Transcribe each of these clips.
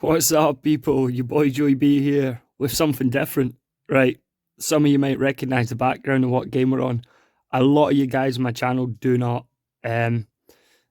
What's up, people? Your boy Joey B here with something different. Right, some of you might recognise the background of what game we're on. A lot of you guys on my channel do not. Um,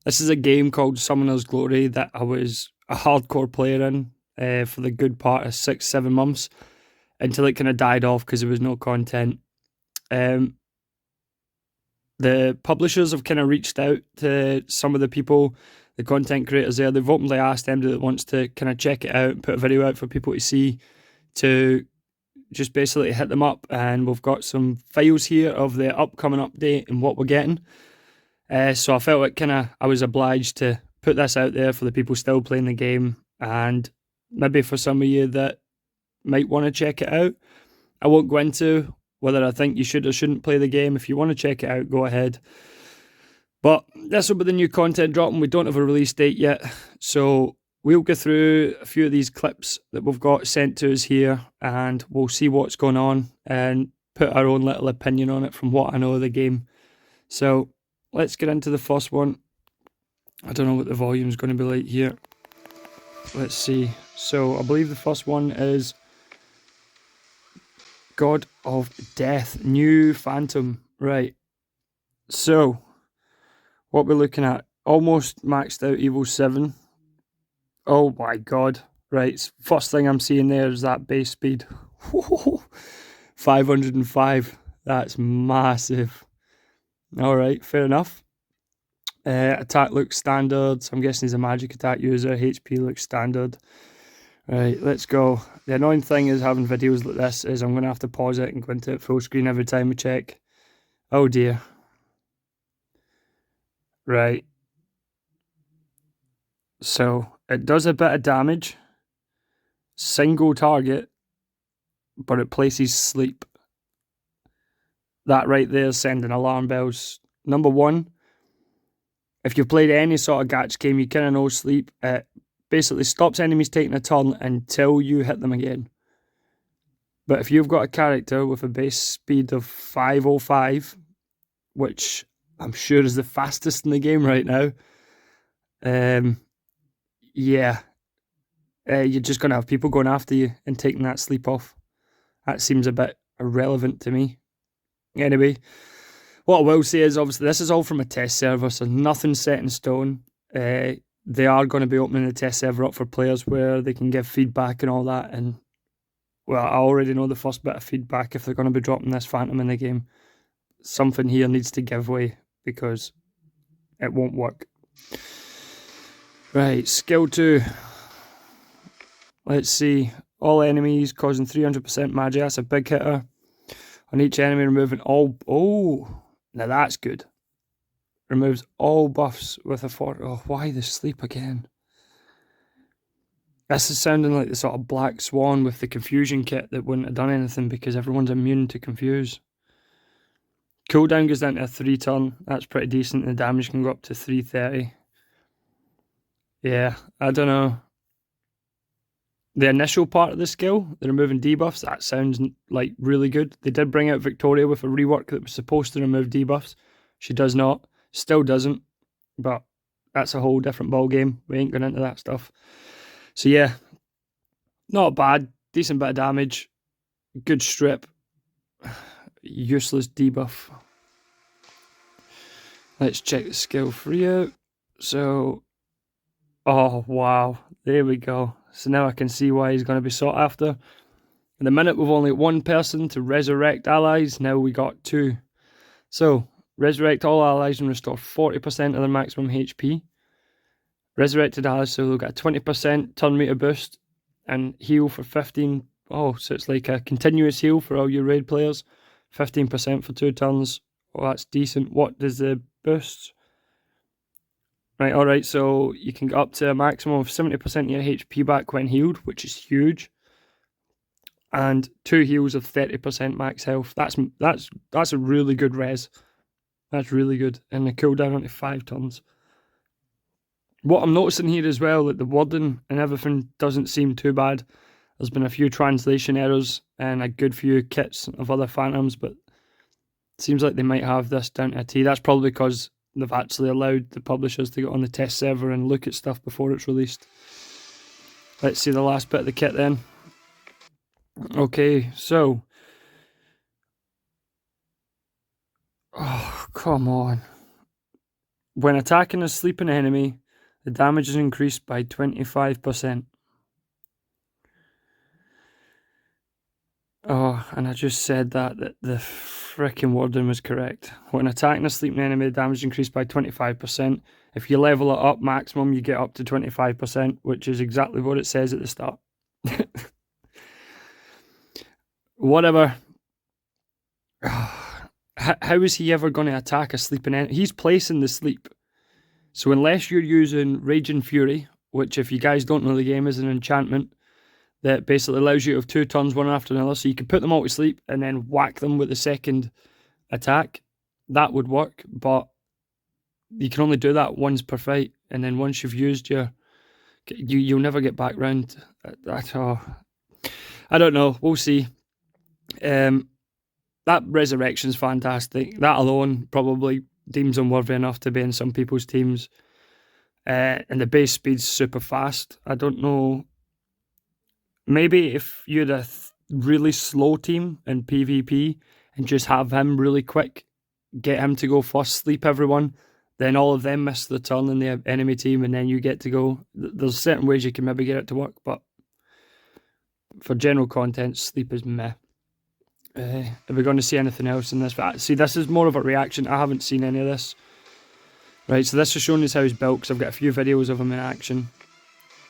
this is a game called Summoner's Glory that I was a hardcore player in for the good part of 6-7 months until it kind of died off because there was no content. Um, the publishers have kind of reached out to some of the people, the content creators there. They've openly asked anybody that wants to kind of check it out and put a video out for people to see to just basically hit them up. And we've got some files here of the upcoming update and what we're getting. So I felt like I was obliged to put this out there for the people still playing the game, and maybe for some of you that might want to check it out. I won't go into whether I think you should or shouldn't play the game. If you want to check it out, go ahead. But this will be the new content dropping. We don't have a release date yet, so we'll go through a few of these clips that we've got sent to us here, and we'll see what's going on and put our own little opinion on it from what I know of the game. So let's get into the first one. I don't know what the volume is going to be like here. Let's see. So I believe the first one is God of Death, new Phantom. Right. So what we're looking at, almost maxed out Evo 7. Oh my god. Right, first thing I'm seeing there is that base speed. 505. That's massive. Alright, fair enough. Attack looks standard. So I'm guessing he's a magic attack user. HP looks standard. Right, let's go. The annoying thing is having videos like this is I'm going to have to pause it and go into it full screen every time we check. Oh dear. Right. So it does a bit of damage. Single target, but it places sleep. That right there is sending alarm bells. Number one, if you've played any sort of gacha game, you kind of know sleep. It basically stops enemies taking a turn until you hit them again. But if you've got a character with a base speed of 505, which I'm sure is the fastest in the game right now, yeah, you're just going to have people going after you and taking that sleep off. That seems a bit irrelevant to me. Anyway, what I will say is obviously this is all from a test server, so nothing's set in stone. They are going to be opening the test server up for players where they can give feedback and all that. And well, I already know the first bit of feedback if they're going to be dropping this Phantom in the game. Something here needs to give way because it won't work. Right, skill 2. Let's see. All enemies causing 300% magic. That's a big hitter. On each enemy, removing all... Oh, now that's good. Removes all buffs with a 40... Oh, why the sleep again? This is sounding like the sort of Black Swan with the confusion kit that wouldn't have done anything because everyone's immune to confuse. Cooldown goes down to a 3 turn. That's pretty decent. The damage can go up to 330. Yeah, I don't know. The initial part of the skill, the removing debuffs, that sounds like really good. They did bring out Victoria with a rework that was supposed to remove debuffs. She does not. Still doesn't. But that's a whole different ball game. We ain't going into that stuff. So yeah, not bad. Decent bit of damage. Good strip. Useless debuff. Let's check the skill 3 out. So, oh wow, there we go. So now I can see why he's going to be sought after. In the minute, we've only got one person to resurrect allies. Now we got 2. So, resurrect all allies and restore 40% of their maximum HP. Resurrected allies, so they'll get a 20% turn meter boost and heal for 15. Oh, so it's like a continuous heal for all your raid players. 15% for 2 turns. Oh, that's decent. What does the boost? Right, alright, so you can get up to a maximum of 70% of your HP back when healed, which is huge. And 2 heals of 30% max health. That's a really good res. That's really good. And the cooldown onto 5 turns. What I'm noticing here as well, that the wording and everything doesn't seem too bad. There's been a few translation errors and a good few kits of other Phantoms, but it seems like they might have this down to a T. That's probably because they've actually allowed the publishers to get on the test server and look at stuff before it's released. Let's see the last bit of the kit then. Okay, so. Oh, come on. When attacking a sleeping enemy, the damage is increased by 25%. Oh, and I just said that the frickin' wording was correct. When attacking a sleeping enemy, the damage is increased by 25%. If you level it up maximum, you get up to 25%, which is exactly what it says at the start. Whatever. How is he ever going to attack a sleeping enemy? He's placing the sleep. So unless you're using Raging Fury, which if you guys don't know the game is an enchantment that basically allows you to have 2 turns one after another, so you can put them all to sleep and then whack them with the second attack, that would work, but you can only do that once per fight, and then once you've used you'll never get back round that. Oh, I don't know, we'll see. That resurrection's fantastic. That alone probably deems him worthy enough to be in some people's teams. And the base speed's super fast. I don't know. Maybe if you had a really slow team in PvP and just have him really quick, get him to go first, sleep everyone, then all of them miss the turn in the enemy team, and then you get to go. There's certain ways you can maybe get it to work, but for general content, sleep is meh. Are we going to see anything else in this? See, this is more of a reaction. I haven't seen any of this. Right, so this is showing us how he's built, because I've got a few videos of him in action.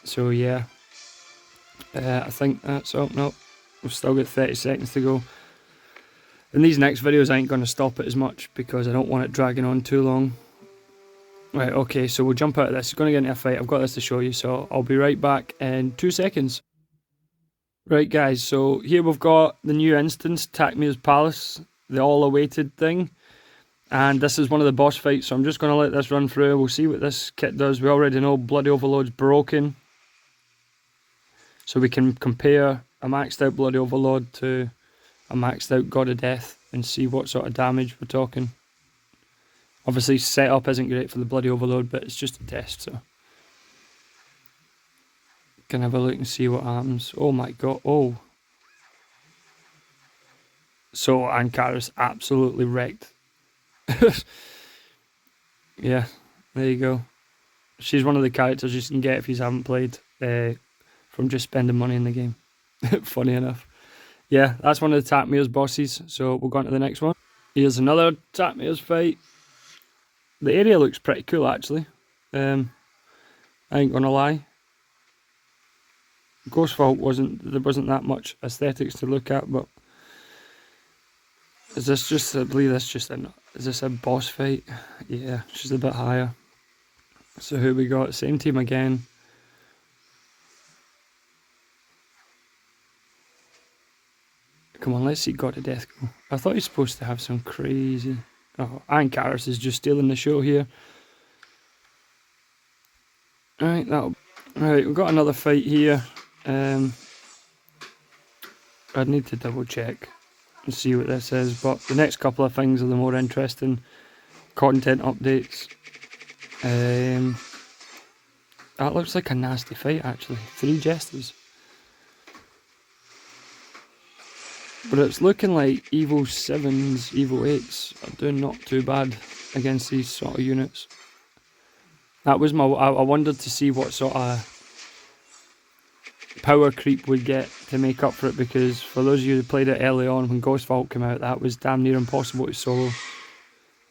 So yeah. I think that's... Oh, no. We've still got 30 seconds to go. In these next videos, I ain't going to stop it as much, because I don't want it dragging on too long. Right, okay, so we'll jump out of this. We're going to get into a fight. I've got this to show you, so I'll be right back in 2 seconds. Right, guys, so here we've got the new instance, Takmir's Palace, the all-awaited thing. And this is one of the boss fights, so I'm just going to let this run through. We'll see what this kit does. We already know Bloody Overload's broken. So we can compare a maxed out Bloody Overlord to a maxed out God of Death and see what sort of damage we're talking. Obviously, setup isn't great for the Bloody Overlord, but it's just a test, so. Can have a look and see what happens. Oh my god, oh. So Ankara's absolutely wrecked. Yeah, there you go. She's one of the characters you can get if you haven't played from just spending money in the game. Funny enough. Yeah, that's one of the Takmir's bosses, so we'll go on to the next one. Here's another Takmir's fight. The area looks pretty cool, actually. I ain't gonna lie. Ghostvault there wasn't that much aesthetics to look at, but is this just, I believe that's just is this a boss fight? Yeah, she's a bit higher. So who we got? Same team again. Come on, let's see God of Death go. I thought he's supposed to have some crazy... Oh, Ankaris is just stealing the show here. Right, we've got another fight here. I'd need to double check and see what this is, but the next couple of things are the more interesting content updates. That looks like a nasty fight, actually. 3 jesters. But it's looking like Evo 7s, Evo 8s are doing not too bad against these sort of units. That was I wondered to see what sort of power creep would get to make up for it, because for those of you who played it early on when Ghostvault came out, that was damn near impossible to solo.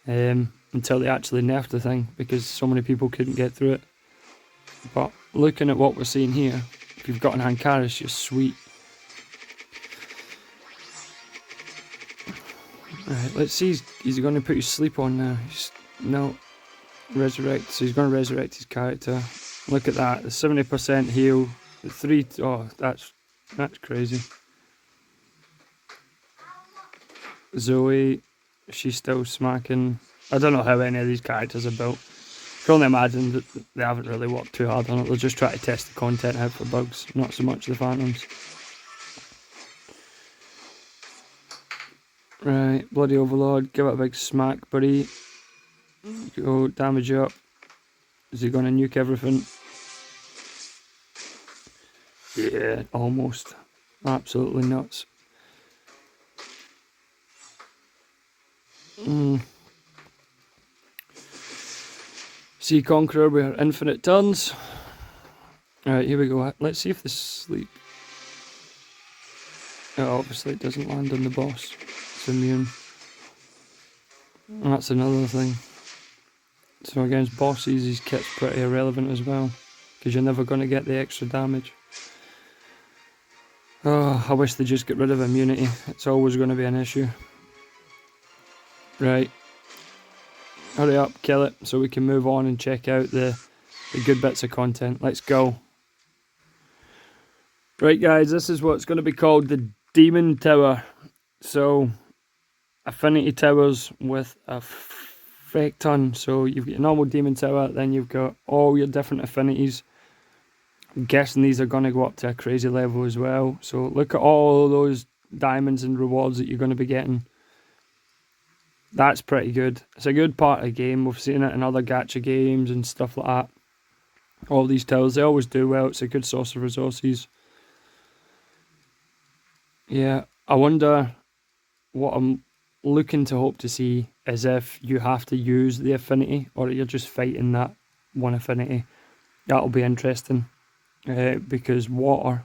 Until they actually nerfed the thing, because so many people couldn't get through it. But looking at what we're seeing here, if you've got an Ankaris, you're sweet. Right, let's see, is he going to put his sleep on now? No, resurrect, so he's going to resurrect his character. Look at that, the 70% heal, the 3, oh, that's crazy. Zoe, she's still smacking. I don't know how any of these characters are built. I can only imagine that they haven't really worked too hard on it. They'll just try to test the content out for bugs, not so much the phantoms. Right, Bloody Overlord, give it a big smack, buddy. Go, damage up. Is he going to nuke everything? Yeah, almost. Absolutely nuts. Sea Conqueror with infinite turns. Alright, here we go. Let's see if this sleep. Oh, obviously it doesn't land on the boss. It's immune. And that's another thing. So against bosses, his kit's pretty irrelevant as well, because you're never going to get the extra damage. Oh, I wish they just get rid of immunity. It's always going to be an issue. Right. Hurry up, kill it, so we can move on and check out the good bits of content. Let's go. Right guys, this is what's going to be called the Demon Tower. So, affinity towers with a fake ton. So you've got your normal Demon Tower, then you've got all your different affinities. I'm guessing these are going to go up to a crazy level as well. So look at all those diamonds and rewards that you're going to be getting. That's pretty good. It's a good part of the game. We've seen it in other gacha games and stuff like that. All these towers, they always do well. It's a good source of resources. Yeah, I wonder what I'm looking to hope to see is if you have to use the affinity or you're just fighting that one affinity. That'll be interesting. Because water,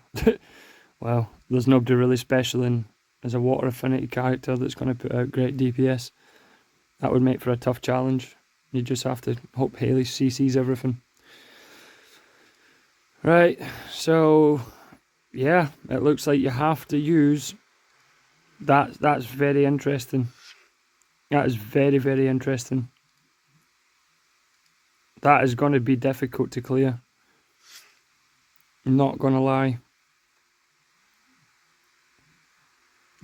well, there's nobody really special in as a water affinity character that's going to put out great DPS. That would make for a tough challenge. You just have to hope Haley CCs everything. Right, so yeah, it looks like you have to use that. That's very interesting. That is very, very interesting. That is going to be difficult to clear. I'm not going to lie.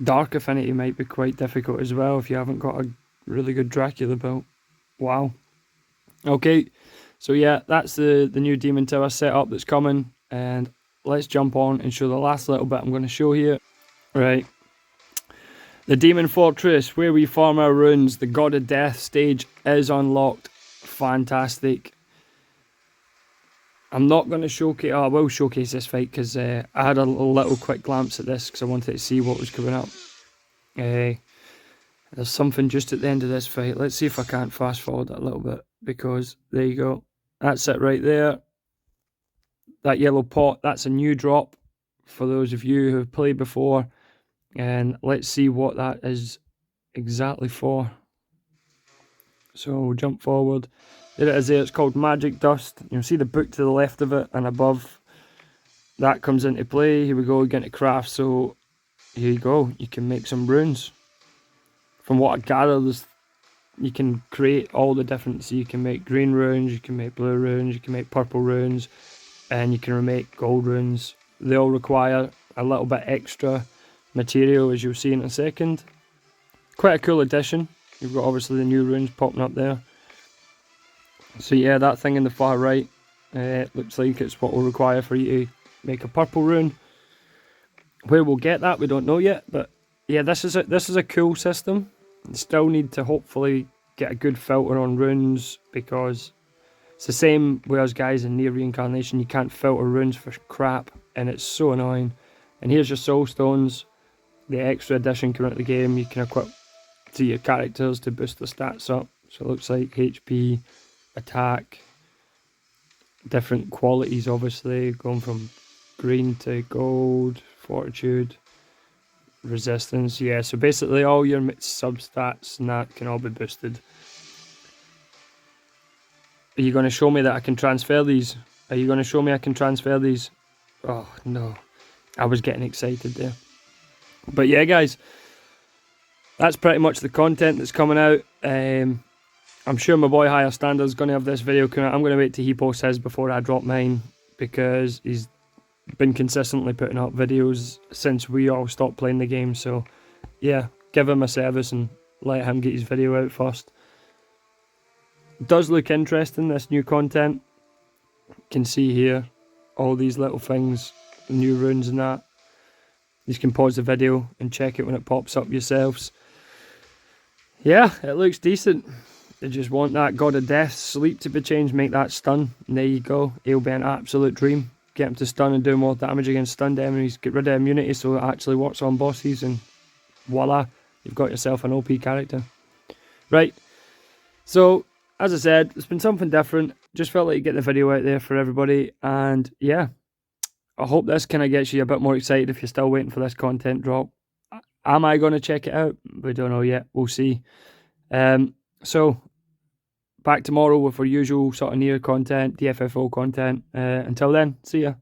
Dark affinity might be quite difficult as well if you haven't got a really good Dracula build. Wow. Okay, so yeah, that's the new Demon Tower setup that's coming, and let's jump on and show the last little bit I'm going to show here. Right. The Demon Fortress, where we farm our runes, the God of Death stage is unlocked. Fantastic. I'm not going to showcase, I will showcase this fight because I had a little quick glance at this because I wanted to see what was coming up. There's something just at the end of this fight. Let's see if I can't fast forward that a little bit, because there you go. That's it right there. That yellow pot, that's a new drop for those of you who have played before. And let's see what that is exactly for. So we'll jump forward. There it is there, it's called Magic Dust. You'll see the book to the left of it and above. That comes into play. Here we go, get into craft. So here you go, you can make some runes. From what I gather, you can create all the different, so you can make green runes, you can make blue runes, you can make purple runes, and you can make gold runes. They all require a little bit extra material, as you'll see in a second. Quite a cool addition. You've got obviously the new runes popping up there. So yeah, that thing in the far right, it looks like it's what will require for you to make a purple rune. Where we'll get that, we don't know yet, but yeah, this is a cool system. You still need to hopefully get a good filter on runes, because it's the same with us guys in Near Reincarnation. You can't filter runes for crap, and it's so annoying. And here's your soul stones, the extra addition coming out of the game. You can equip to your characters to boost the stats up. So it looks like HP, attack, different qualities obviously, going from green to gold, fortitude, resistance. Yeah, so basically all your substats and that can all be boosted. Are you going to show me that I can transfer these? Are you going to show me I can transfer these? Oh no, I was getting excited there. But yeah guys, that's pretty much the content that's coming out. I'm sure my boy Higher Standard is going to have this video coming out. I'm going to wait till he posts his before I drop mine, because he's been consistently putting up videos since we all stopped playing the game. So yeah, give him a service and let him get his video out first. It does look interesting, this new content. You can see here all these little things, the new runes and that. You can pause the video and check it when it pops up yourselves. Yeah, it looks decent. They just want that God of Death sleep to be changed, make that stun. And there you go. It'll be an absolute dream. get him to stun and do more damage against stunned enemies, get rid of immunity so it actually works on bosses, and voila, you've got yourself an OP character. Right, so as I said, it's been something different. Just felt like get the video out there for everybody, and yeah, I hope this kind of gets you a bit more excited if you're still waiting for this content drop. Am I going to check it out? We don't know yet. We'll see. So back tomorrow with our usual sort of near content, DFFO content. Until then, see ya.